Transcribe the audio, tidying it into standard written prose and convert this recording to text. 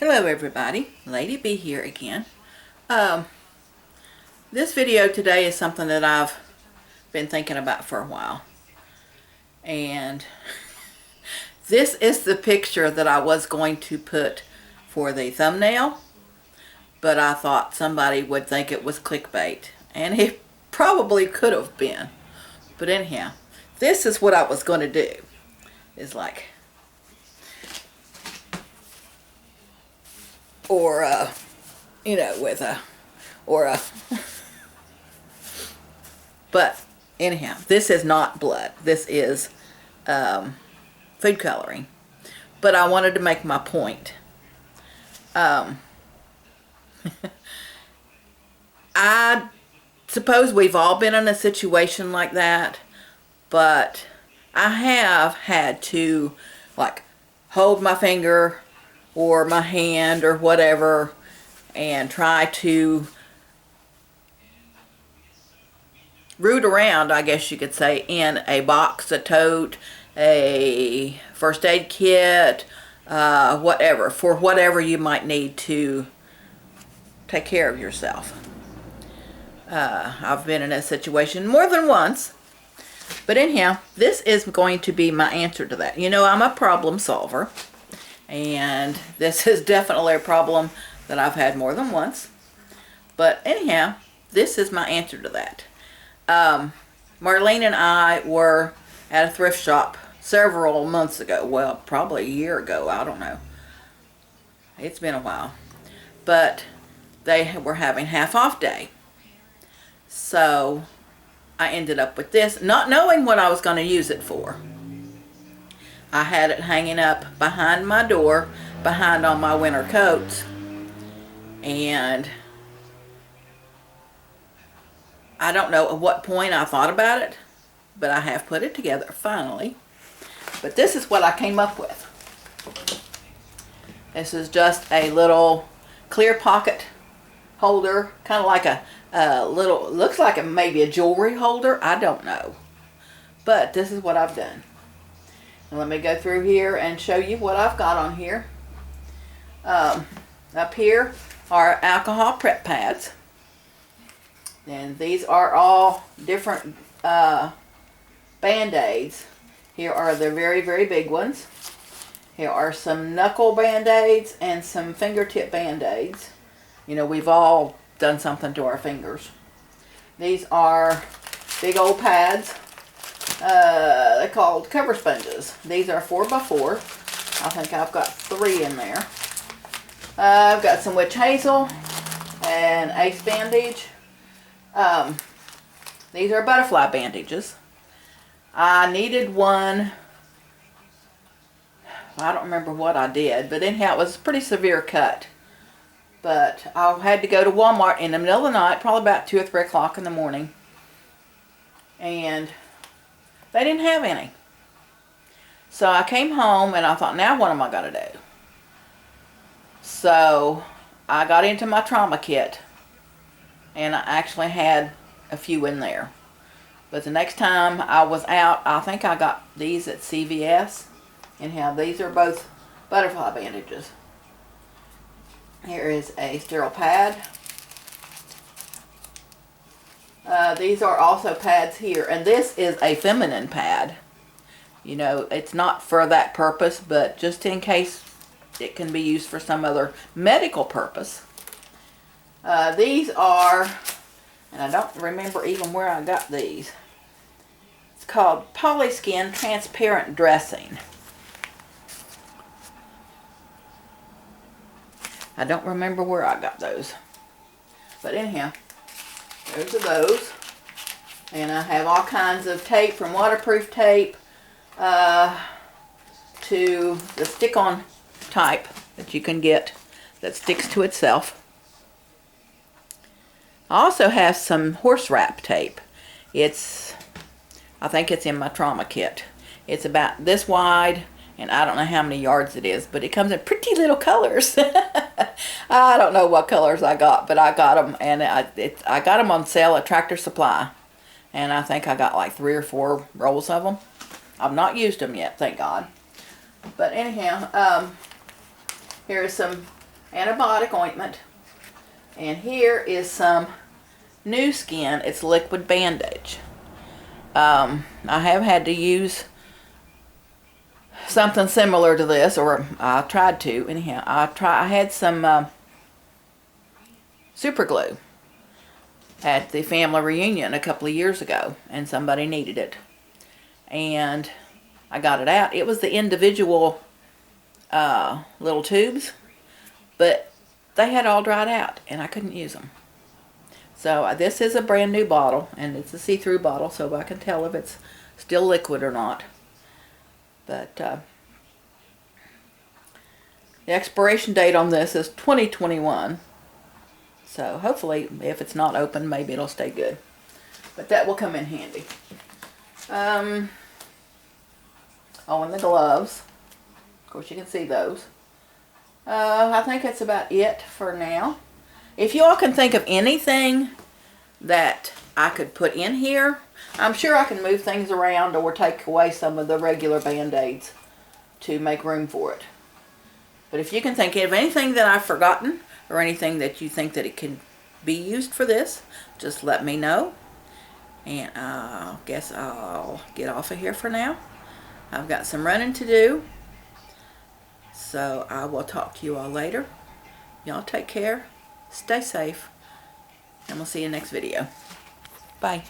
Hello everybody, Lady B here again. This video today is something that I've been thinking about for a while. And this is the picture that I was going to put for the thumbnail, but I thought somebody would think it was clickbait. And it probably could have been. But anyhow, this is what I was going to do. It's like, but anyhow, this is not blood. This is food coloring. But I wanted to make my point. I suppose we've all been in a situation like that, but I have had to, like, hold my finger or my hand or whatever and try to root around, I guess you could say, in a box, a tote, a first aid kit, whatever, for whatever you might need to take care of yourself. I've been in a situation more than once, but anyhow, this is going to be my answer to that. You know, I'm a problem solver, and this is definitely a problem that I've had more than once. But anyhow, this is my answer to that. Marlene and I were at a thrift shop several months ago. Well, probably a year ago. I don't know. It's been a while. But they were having half off day. So I ended up with this, not knowing what I was going to use it for. I had it hanging up behind my door, behind all my winter coats. And I don't know at what point I thought about it, but I have put it together finally. But this is what I came up with. This is just a little clear pocket holder, kind of like a little, looks like maybe a jewelry holder. I don't know. But this is what I've done. And let me go through here and show you what I've got on here. Up here are alcohol prep pads. And these are all different Band-Aids. Here are the very, very big ones. Here are some knuckle Band-Aids and some fingertip Band-Aids. You know, we've all done something to our fingers. These are big old pads. They're called cover sponges. These are 4x4. I think I've got 3 in there. I've got some witch hazel and ace bandage. These are butterfly bandages. I needed one. I don't remember what I did, but anyhow, it was a pretty severe cut. But I had to go to Walmart in the middle of the night, probably about 2 or 3 o'clock in the morning. And they didn't have any. So I came home and I thought, now what am I going to do? So I got into my trauma kit. And I actually had a few in there. But the next time I was out, I think I got these at CVS. Anyhow, these are both butterfly bandages. Here is a sterile pad. These are also pads here. And this is a feminine pad. You know, it's not for that purpose, but just in case it can be used for some other medical purpose. These are, and I don't remember even where I got these. It's called Polyskin Transparent Dressing. I don't remember where I got those. But anyhow, those are those. And I have all kinds of tape, from waterproof tape to the stick-on type that you can get that sticks to itself. I also have some horse wrap tape. I think it's in my trauma kit. It's about this wide, and I don't know how many yards it is, but it comes in pretty little colors. I don't know what colors I got, but I got them, and I got them on sale at Tractor Supply. And I think I got like 3 or 4 rolls of them. I've not used them yet, thank God. But anyhow, here are some antibiotic ointment. And here is some New Skin. It's liquid bandage. I have had to use something similar to this, or I tried to. Anyhow, I had some super glue at the family reunion a couple of years ago, and somebody needed it. And I got it out. It was the individual little tubes, but they had all dried out, and I couldn't use them. So this is a brand new bottle, and it's a see-through bottle, so I can tell if it's still liquid or not. But the expiration date on this is 2021. So hopefully, if it's not open, maybe it'll stay good. But that will come in handy. Oh, and the gloves. Of course, you can see those. I think that's about it for now. If you all can think of anything that I could put in here, I'm sure I can move things around or take away some of the regular Band-Aids to make room for it. But if you can think of anything that I've forgotten or anything that you think that it can be used for this, just let me know. And I guess I'll get off of here for now. I've got some running to do. So I will talk to you all later. Y'all take care. Stay safe. And we'll see you next video. Bye.